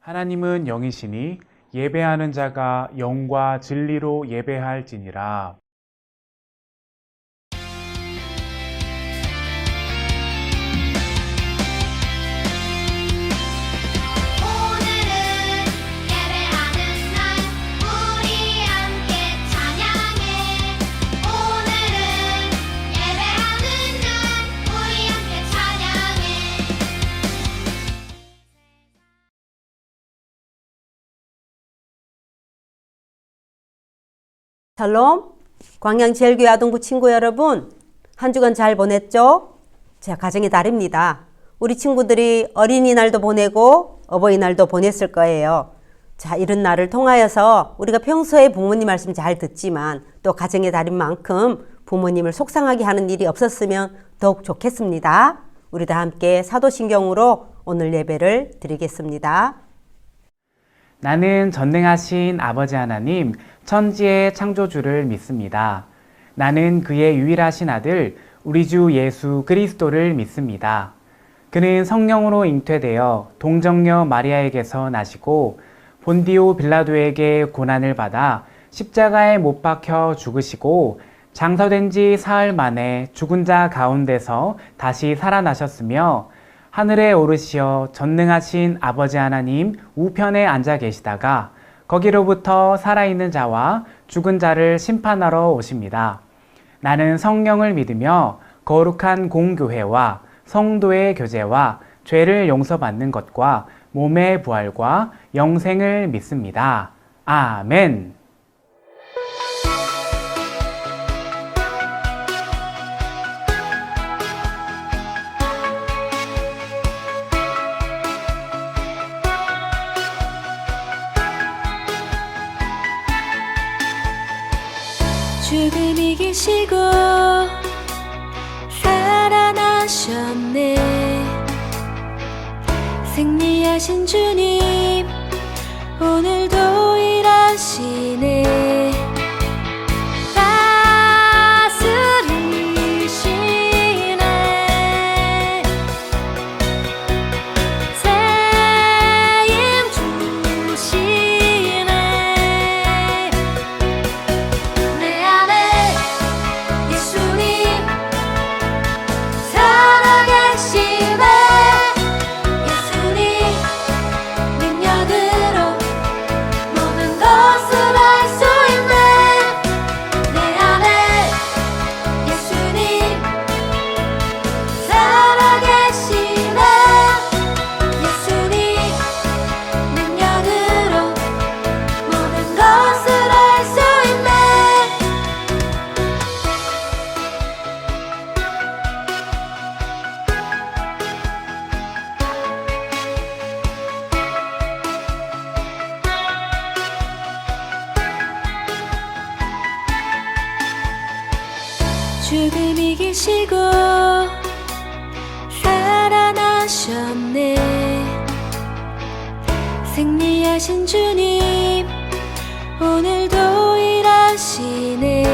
하나님은 영이시니 예배하는 자가 영과 진리로 예배할지니라. 샬롬, 광양제일교회 아동부 친구 여러분, 한 주간 잘 보냈죠? 자, 가정의 달입니다. 우리 친구들이 어린이날도 보내고 어버이날도 보냈을 거예요. 자, 이런 날을 통하여서 우리가 평소에 부모님 말씀 잘 듣지만 또 가정의 달인 만큼 부모님을 속상하게 하는 일이 없었으면 더욱 좋겠습니다. 우리 다 함께 사도신경으로 오늘 예배를 드리겠습니다. 나는 전능하신 아버지 하나님, 천지의 창조주를 믿습니다. 나는 그의 유일하신 아들, 우리 주 예수 그리스도를 믿습니다. 그는 성령으로 잉태되어 동정녀 마리아에게서 나시고 본디오 빌라도에게 고난을 받아 십자가에 못 박혀 죽으시고 장사된 지 사흘 만에 죽은 자 가운데서 다시 살아나셨으며 하늘에 오르시어 전능하신 아버지 하나님 우편에 앉아 계시다가 거기로부터 살아있는 자와 죽은 자를 심판하러 오십니다. 나는 성령을 믿으며 거룩한 공교회와 성도의 교제와 죄를 용서받는 것과 몸의 부활과 영생을 믿습니다. 아멘. 죽음 이기시고 살아나셨네. 승리하신 주님 오늘도 일하시네. 다스리시네. 세임 주시네. 내 안에 예수님 살아계시네. 예수님 능력으로 모든 것을 할 수 있네. 내 안에 예수님 살아계시네. 예수님 능력으로 모든 것을 할 수 있네. 죽음 이기시고 살아나셨네. 승리하신 주님 오늘도 일하시네.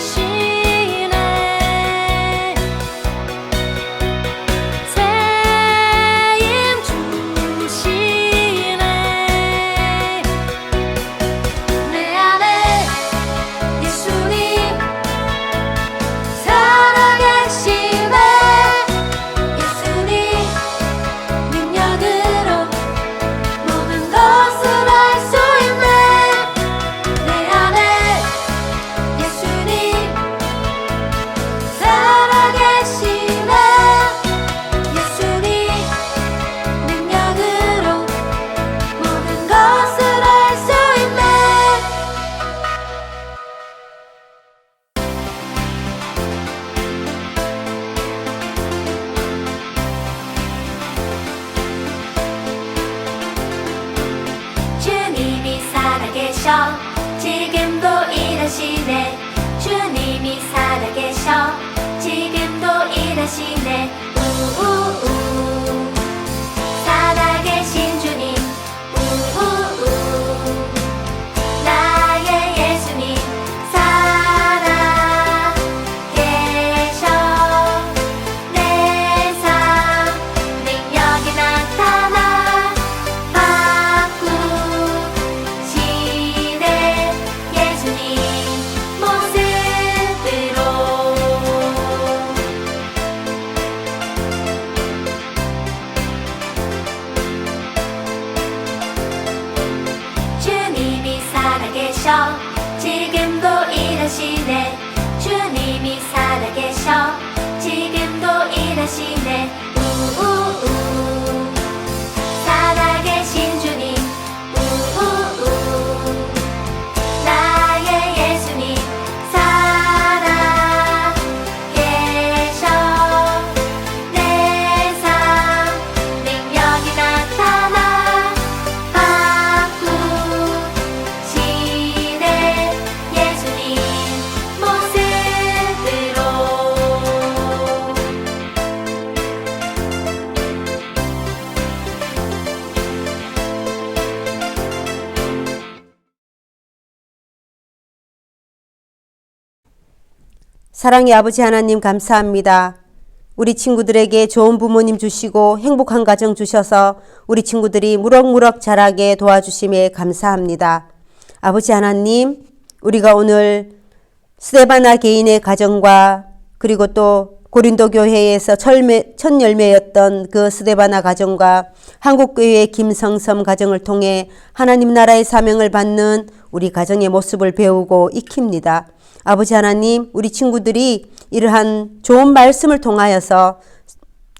다스리시네. 세임 주시네. 내 안에 예수님 살아계시네. 예수님 능력으로 모든 것을 할 수 있네. 사랑의 아버지 하나님 감사합니다. 우리 친구들에게 좋은 부모님 주시고 행복한 가정 주셔서 우리 친구들이 무럭무럭 자라게 도와주심에 감사합니다. 아버지 하나님, 우리가 오늘 스데바나 개인의 가정과 그리고 또 고린도 교회에서 첫 열매였던 그 스데바나 가정과 한국교회의 김성섬 가정을 통해 하나님 나라의 사명을 받는 우리 가정의 모습을 배우고 익힙니다. 아버지 하나님, 우리 친구들이 이러한 좋은 말씀을 통하여서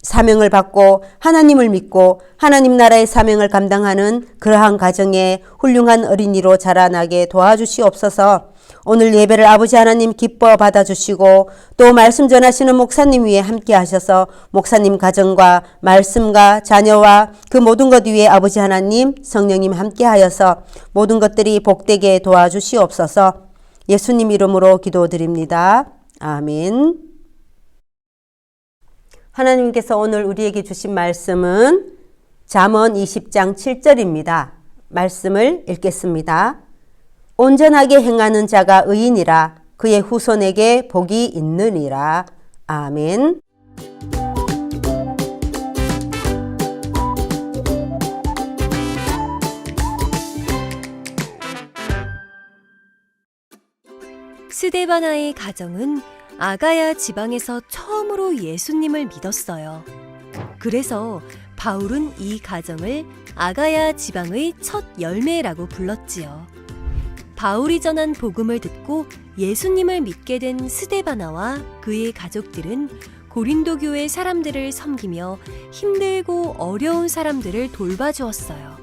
사명을 받고 하나님을 믿고 하나님 나라의 사명을 감당하는 그러한 가정의 훌륭한 어린이로 자라나게 도와주시옵소서. 오늘 예배를 아버지 하나님 기뻐 받아주시고 또 말씀 전하시는 목사님 위에 함께 하셔서 목사님 가정과 말씀과 자녀와 그 모든 것 위에 아버지 하나님 성령님 함께 하여서 모든 것들이 복되게 도와주시옵소서. 예수님 이름으로 기도드립니다. 아멘. 하나님께서 오늘 우리에게 주신 말씀은 잠언 20장 7절입니다. 말씀을 읽겠습니다. 온전하게 행하는 자가 의인이라 그의 후손에게 복이 있느니라. 아멘. 스데바나의 가정은 아가야 지방에서 처음으로 예수님을 믿었어요. 그래서 바울은 이 가정을 아가야 지방의 첫 열매라고 불렀지요. 바울이 전한 복음을 듣고 예수님을 믿게 된 스데바나와 그의 가족들은 고린도 교회 사람들을 섬기며 힘들고 어려운 사람들을 돌봐주었어요.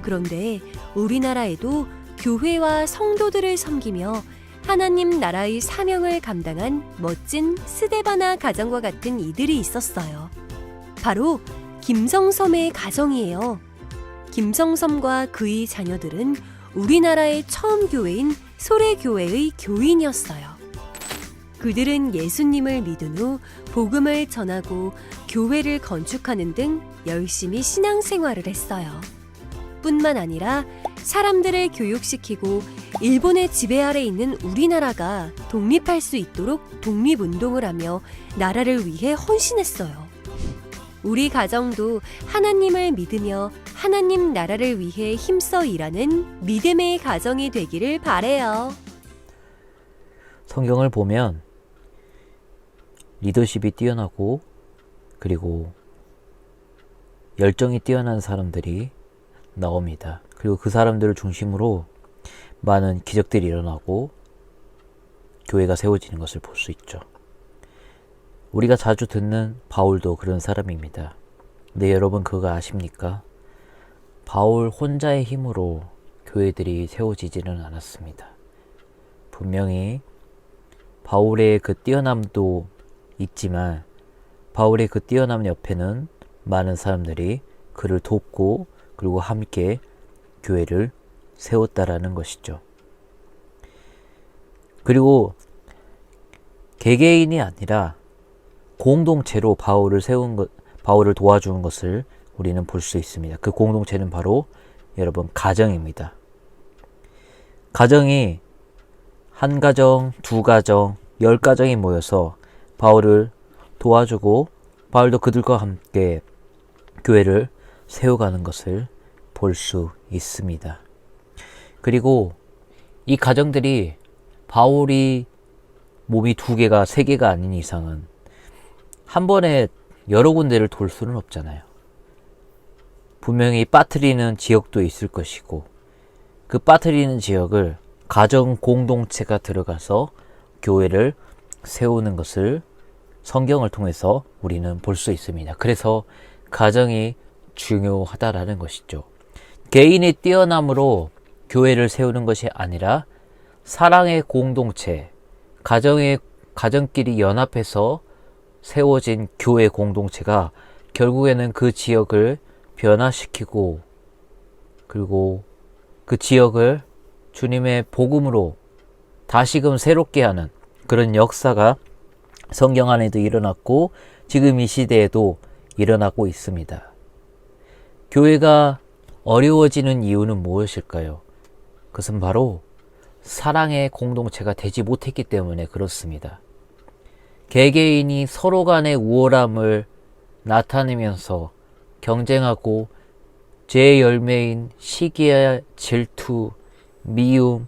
그런데 우리나라에도 교회와 성도들을 섬기며 하나님 나라의 사명을 감당한 멋진 스데바나 가정과 같은 이들이 있었어요. 바로 김성섬의 가정이에요. 김성섬과 그의 자녀들은 우리나라의 처음 교회인 소래교회의 교인이었어요. 그들은 예수님을 믿은 후 복음을 전하고 교회를 건축하는 등 열심히 신앙생활을 했어요. 뿐만 아니라 사람들을 교육시키고 일본의 지배 아래 있는 우리나라가 독립할 수 있도록 독립운동을 하며 나라를 위해 헌신했어요. 우리 가정도 하나님을 믿으며 하나님 나라를 위해 힘써 일하는 믿음의 가정이 되기를 바래요. 성경을 보면 리더십이 뛰어나고 그리고 열정이 뛰어난 사람들이 나옵니다. 그리고 그 사람들을 중심으로 많은 기적들이 일어나고 교회가 세워지는 것을 볼 수 있죠. 우리가 자주 듣는 바울도 그런 사람입니다. 근데 여러분 그거 아십니까? 바울 혼자의 힘으로 교회들이 세워지지는 않았습니다. 분명히 바울의 그 뛰어남도 있지만 바울의 그 뛰어남 옆에는 많은 사람들이 그를 돕고 그리고 함께 교회를 세웠다라는 것이죠. 그리고 개개인이 아니라 공동체로 바울을 도와주는 것을 우리는 볼 수 있습니다. 그 공동체는 바로 여러분 가정입니다. 가정이 한 가정, 두 가정, 10가정이 모여서 바울을 도와주고 바울도 그들과 함께 교회를 세워가는 것을 볼 수 있습니다. 그리고 이 가정들이 바울이 몸이 2개가 3개가 아닌 이상은 한 번에 여러 군데를 돌 수는 없잖아요. 분명히 빠뜨리는 지역도 있을 것이고 그 빠뜨리는 지역을 가정 공동체가 들어가서 교회를 세우는 것을 성경을 통해서 우리는 볼 수 있습니다. 그래서 가정이 중요하다라는 것이죠. 개인의 뛰어남으로 교회를 세우는 것이 아니라 사랑의 공동체, 가정끼리 연합해서 세워진 교회 공동체가 결국에는 그 지역을 변화시키고 그리고 그 지역을 주님의 복음으로 다시금 새롭게 하는 그런 역사가 성경 안에도 일어났고 지금 이 시대에도 일어나고 있습니다. 교회가 어려워지는 이유는 무엇일까요? 그것은 바로 사랑의 공동체가 되지 못했기 때문에 그렇습니다. 개개인이 서로 간의 우월함을 나타내면서 경쟁하고 죄의 열매인 시기와 질투, 미움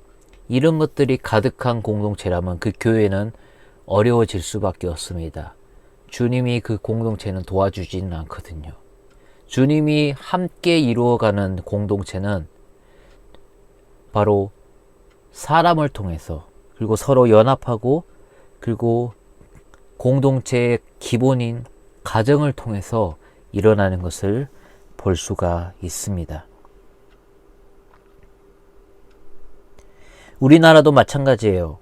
이런 것들이 가득한 공동체라면 그 교회는 어려워질 수밖에 없습니다. 주님이 그 공동체는 도와주지는 않거든요. 주님이 함께 이루어가는 공동체는 바로 사람을 통해서, 그리고 서로 연합하고, 그리고 공동체의 기본인 가정을 통해서 일어나는 것을 볼 수가 있습니다. 우리나라도 마찬가지예요.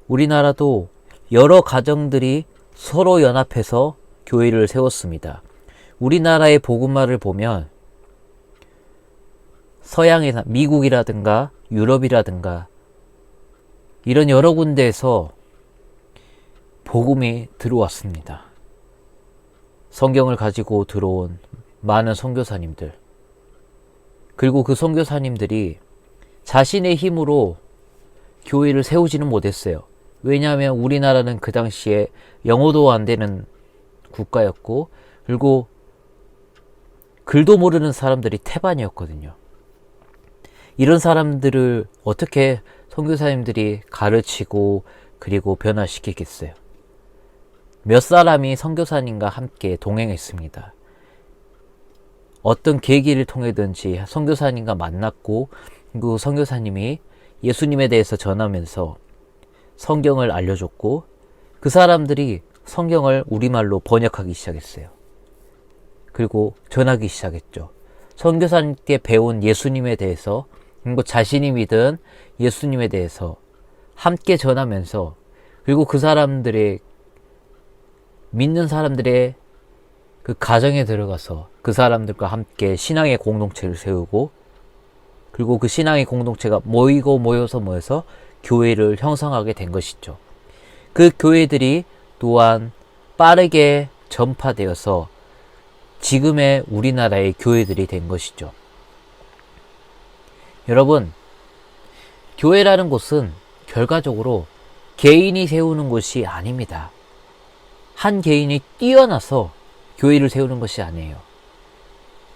우리나라도 여러 가정들이 서로 연합해서 교회를 세웠습니다. 우리나라의 복음화를 보면 서양의 미국이라든가 유럽이라든가 이런 여러 군데에서 복음이 들어왔습니다. 성경을 가지고 들어온 많은 선교사님들, 그리고 그 선교사님들이 자신의 힘으로 교회를 세우지는 못했어요. 왜냐하면 우리나라는 그 당시에 영어도 안 되는 국가였고, 그리고 글도 모르는 사람들이 태반이었거든요. 이런 사람들을 어떻게 선교사님들이 가르치고 그리고 변화시키겠어요? 몇 사람이 선교사님과 함께 동행했습니다. 어떤 계기를 통해든지 선교사님과 만났고, 그 선교사님이 예수님에 대해서 전하면서 성경을 알려줬고, 그 사람들이 성경을 우리말로 번역하기 시작했어요. 그리고 전하기 시작했죠. 선교사님께 배운 예수님에 대해서, 그리고 자신이 믿은 예수님에 대해서 함께 전하면서, 그리고 그 사람들의 믿는 사람들의 그 가정에 들어가서 그 사람들과 함께 신앙의 공동체를 세우고, 그리고 그 신앙의 공동체가 모여서 교회를 형성하게 된 것이죠. 그 교회들이 또한 빠르게 전파되어서 지금의 우리나라의 교회들이 된 것이죠. 여러분, 교회라는 곳은 결과적으로 개인이 세우는 곳이 아닙니다. 한 개인이 뛰어나서 교회를 세우는 것이 아니에요.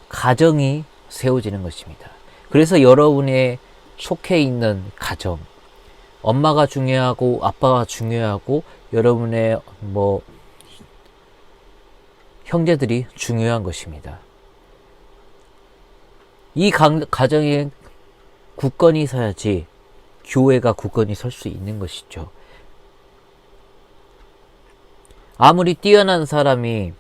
가정이 세워지는 것입니다. 그래서 여러분의 속해 있는 가정, 엄마가 중요하고 아빠가 중요하고 여러분의 형제들이 중요한 것입니다. 이 가정에 굳건히 서야지 교회가 굳건히 설 수 있는 것이죠. 아무리 뛰어난 사람이,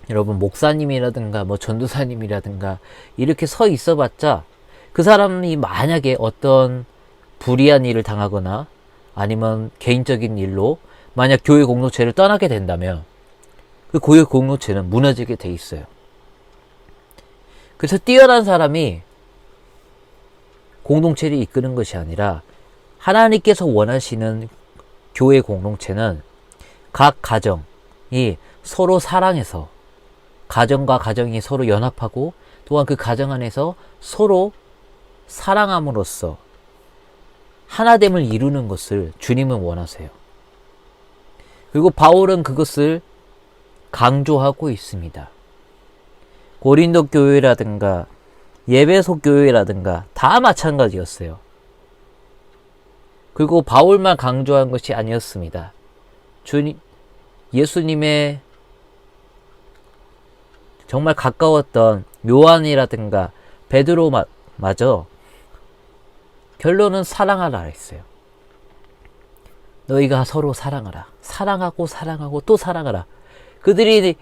여러분, 목사님이라든가 전도사님이라든가 이렇게 서 있어봤자 그 사람이 만약에 어떤 불의한 일을 당하거나 아니면 개인적인 일로 만약 교회 공동체를 떠나게 된다면 그 교회 공동체는 무너지게 돼 있어요. 그래서 뛰어난 사람이 공동체를 이끄는 것이 아니라 하나님께서 원하시는 교회 공동체는 각 가정이 서로 사랑해서, 가정과 가정이 서로 연합하고, 또한 그 가정 안에서 서로 사랑함으로써 하나됨을 이루는 것을 주님은 원하세요. 그리고 바울은 그것을 강조하고 있습니다. 고린도 교회라든가 예배소 교회라든가 다 마찬가지였어요. 그리고 바울만 강조한 것이 아니었습니다. 예수님의 정말 가까웠던 요한이라든가 베드로마저 결론은 사랑하라 했어요. 너희가 서로 사랑하라. 사랑하고 또 사랑하라. 그들이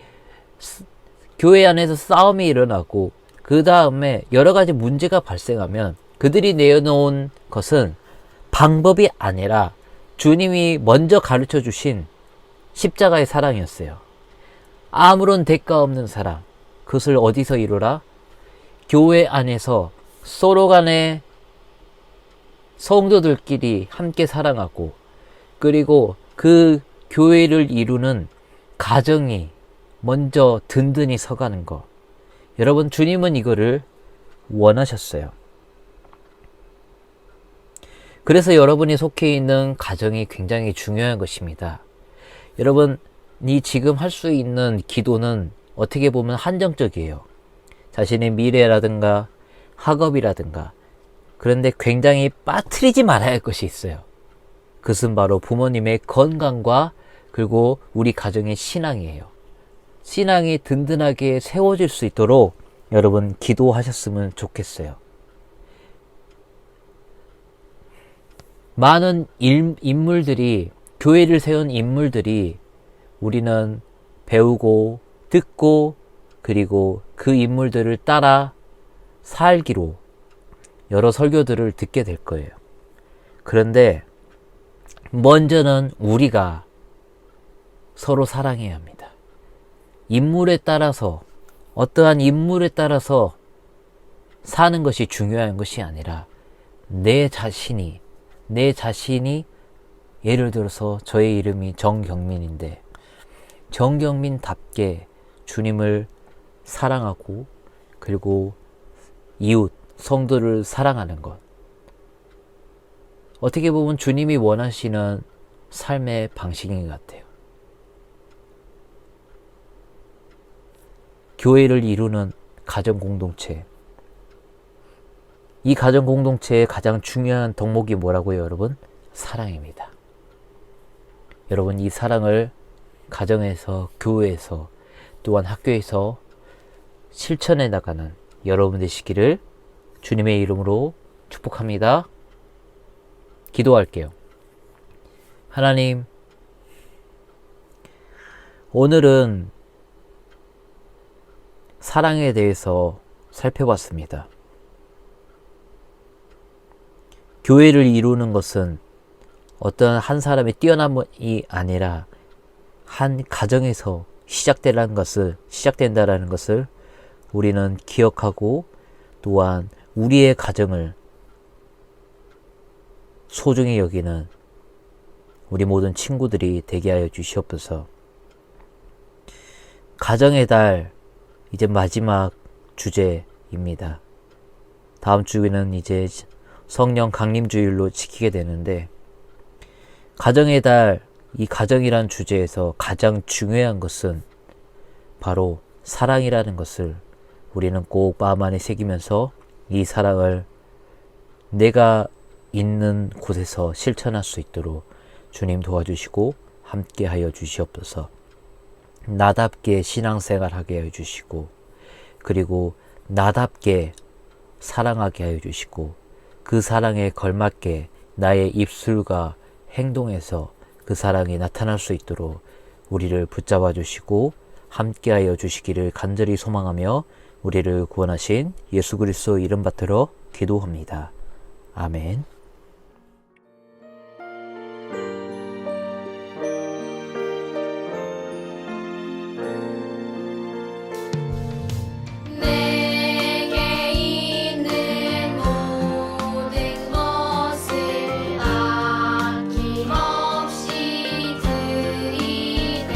교회 안에서 싸움이 일어나고 그 다음에 여러 가지 문제가 발생하면 그들이 내어놓은 것은 방법이 아니라 주님이 먼저 가르쳐 주신 십자가의 사랑이었어요. 아무런 대가 없는 사랑. 그것을 어디서 이루라? 교회 안에서 서로 간에 성도들끼리 함께 사랑하고, 그리고 그 교회를 이루는 가정이 먼저 든든히 서가는 것. 여러분, 주님은 이거를 원하셨어요. 그래서 여러분이 속해 있는 가정이 굉장히 중요한 것입니다. 여러분이 지금 할 수 있는 기도는 어떻게 보면 한정적이에요. 자신의 미래라든가 학업이라든가. 그런데 굉장히 빠뜨리지 말아야 할 것이 있어요. 그것은 바로 부모님의 건강과 그리고 우리 가정의 신앙이에요. 신앙이 든든하게 세워질 수 있도록 여러분 기도하셨으면 좋겠어요. 많은 인물들이, 교회를 세운 인물들이 우리는 배우고 듣고 그리고 그 인물들을 따라 살기로 여러 설교들을 듣게 될 거예요. 그런데 먼저는 우리가 서로 사랑해야 합니다. 인물에 따라서, 어떠한 인물에 따라서 사는 것이 중요한 것이 아니라 내 자신이 예를 들어서 저의 이름이 정경민인데 정경민답게 주님을 사랑하고 그리고 이웃, 성도를 사랑하는 것. 어떻게 보면 주님이 원하시는 삶의 방식인 것 같아요. 교회를 이루는 가정 공동체. 이 가정 공동체의 가장 중요한 덕목이 뭐라고요, 여러분? 사랑입니다. 여러분, 이 사랑을 가정에서, 교회에서, 또한 학교에서 실천해 나가는 여러분 되시기를 주님의 이름으로 축복합니다. 기도할게요. 하나님, 오늘은 사랑에 대해서 살펴봤습니다. 교회를 이루는 것은 어떤 한 사람의 뛰어남이 아니라 한 가정에서 시작된다라는 것을 우리는 기억하고 또한 우리의 가정을 소중히 여기는 우리 모든 친구들이 되게 하여 주시옵소서. 가정의 달 이제 마지막 주제입니다. 다음 주에는 이제 성령 강림주일로 지키게 되는데, 가정의 달, 이 가정이란 주제에서 가장 중요한 것은 바로 사랑이라는 것을 우리는 꼭 마음 안에 새기면서 이 사랑을 내가 있는 곳에서 실천할 수 있도록 주님 도와주시고 함께 하여 주시옵소서. 나답게 신앙생활하게 하여 주시고 그리고 나답게 사랑하게 하여 주시고 그 사랑에 걸맞게 나의 입술과 행동에서 그 사랑이 나타날 수 있도록 우리를 붙잡아 주시고 함께하여 주시기를 간절히 소망하며 우리를 구원하신 예수 그리스도 이름 받들어 기도합니다. 아멘. 내게 있는 모든 것을 아낌없이 드리네.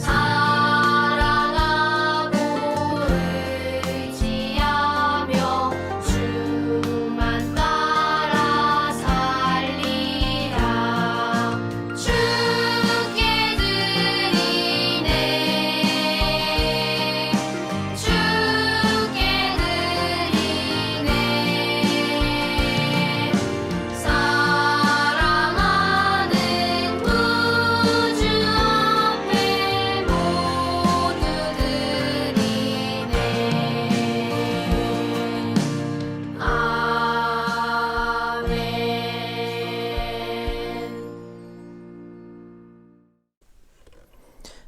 사랑하고 의지하며 주만 따라 살리라. 주께 드리네. 주께 드리네. 사랑하는 구주 앞에 모두 드리네. 아멘.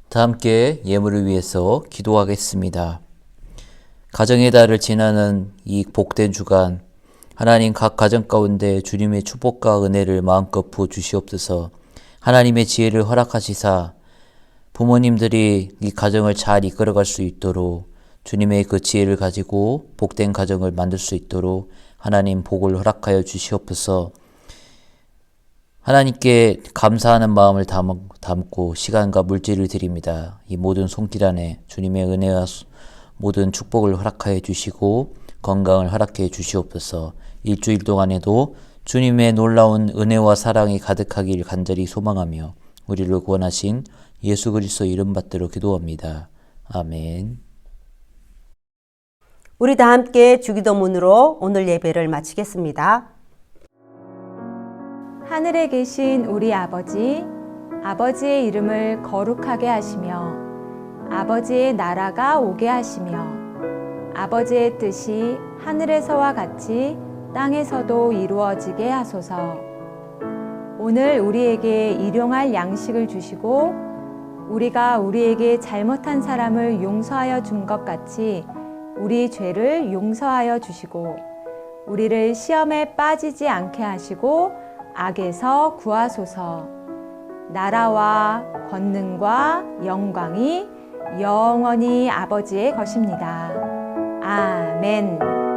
다 함께 예물을 위해서 기도하겠습니다. 가정의 달을 지나는 이 복된 주간, 하나님 각 가정 가운데 주님의 축복과 은혜를 마음껏 부어 주시옵소서. 하나님의 지혜를 허락하시사 부모님들이 이 가정을 잘 이끌어갈 수 있도록 주님의 그 지혜를 가지고 복된 가정을 만들 수 있도록 하나님 복을 허락하여 주시옵소서. 하나님께 감사하는 마음을 담고 시간과 물질을 드립니다. 이 모든 손길 안에 주님의 은혜와 모든 축복을 허락하여 주시고 건강을 허락해 주시옵소서. 일주일 동안에도 주님의 놀라운 은혜와 사랑이 가득하길 간절히 소망하며 우리를 구원하신 예수 그리스도 이름 받들어 기도합니다. 아멘. 우리 다 함께 주기도문으로 오늘 예배를 마치겠습니다. 하늘에 계신 우리 아버지, 아버지의 이름을 거룩하게 하시며 아버지의 나라가 오게 하시며 아버지의 뜻이 하늘에서와 같이 땅에서도 이루어지게 하소서. 오늘 우리에게 일용할 양식을 주시고 우리가 우리에게 잘못한 사람을 용서하여 준 것 같이 우리 죄를 용서하여 주시고 우리를 시험에 빠지지 않게 하시고 악에서 구하소서. 나라와 권능과 영광이 영원히 아버지의 것입니다. 아멘.